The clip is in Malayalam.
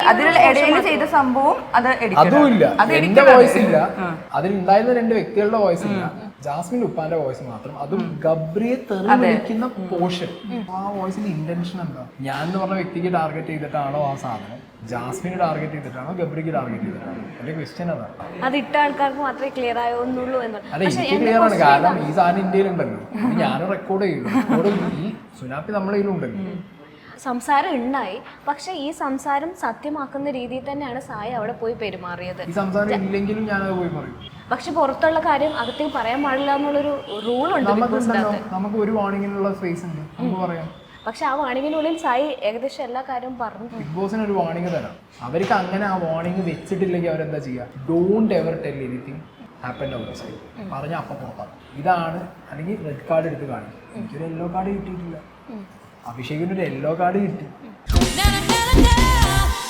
അതിലുള്ള ഇടയിൽ ചെയ്ത സംഭവം അത് അതും ഇല്ല, എന്റെ വോയിസ് ഇല്ല, അതിൽ ഉണ്ടായിരുന്ന 2 വ്യക്തികളുടെ വോയിസ് ഇല്ല, ജാസ്മിൻ ഉപ്പാന്റെ വോയിസ് മാത്രം. അതും ഗബ്രിയെ തെറി വിളിക്കുന്ന പോർഷൻ. ആ വോയിസിന്റെ ഇന്റൻഷൻ എന്താ? ഞാൻ എന്ന് പറഞ്ഞ വ്യക്തിക്ക് ടാർഗറ്റ് ചെയ്തിട്ടാണോ ആ സാധനം, ജാസ്മിന് ടാർഗറ്റ് ചെയ്തിട്ടാണോ, ഗബ്രിക്ക് ടാർഗറ്റ് ചെയ്തിട്ടാണോ? എന്റെ ക്വസ്റ്റ്യൻ അതാണ്. അത് ഇട്ട ആൾക്കാർക്ക് മാത്രമേ ക്ലിയർ ആവുന്നുള്ളൂ എന്ന്. അതെ, എനിക്ക് ക്ലിയർ ആണ്, കാരണം ഈ സാധനം ഇന്ത്യയിലുണ്ടല്ലോ, ഞാൻ റെക്കോർഡ് ചെയ്യുന്നു, ഈ സുനാപ്പി നമ്മളെ കയ്യിലുണ്ടല്ലോ. സംസാരം ഉണ്ടായി, പക്ഷെ ഈ സംസാരം സത്യമാക്കുന്ന രീതിയിൽ തന്നെയാണ് സായി അവിടെ പോയി പെരുമാറിയത്. ഈ സംസാരം ഇല്ലെങ്കിലും ഞാനത് പോയി പറയും. പക്ഷെ പുറത്തുള്ള കാര്യം അകത്തേക്ക് പറയാൻ പാടില്ല എന്നുള്ളൊരു റൂൾ ഉണ്ട്. നമുക്ക് ഒരു വാണിങ്ങിനുള്ള സ്പേസ് ഉണ്ട്, നമുക്ക് പറയാം. പക്ഷെ ആ വാണിങ്ങിനുള്ളിൽ സായി ഏകദേശം എല്ലാ കാര്യവും പറഞ്ഞു. ബിഗ് ബോസിന് ഒരു വാണിംഗ് തരാം. അവർക്ക് അങ്ങനെ ആ വാണിംഗ് വെച്ചിട്ടില്ലെങ്കിൽ അവരെന്താ ചെയ്യുക? Don't ever tell anything happen out side. പറഞ്ഞ അപ്പം പുറത്താണ് ഇതാണ്, അല്ലെങ്കിൽ റെഡ് കാർഡ് എടുത്ത് കാണിക്കും. എനിക്കൊരു യെല്ലോ കാർഡ് കിട്ടിയിട്ടില്ല, അഭിഷേകിന് ഒരു യെല്ലോ കാർഡ് കിട്ടി.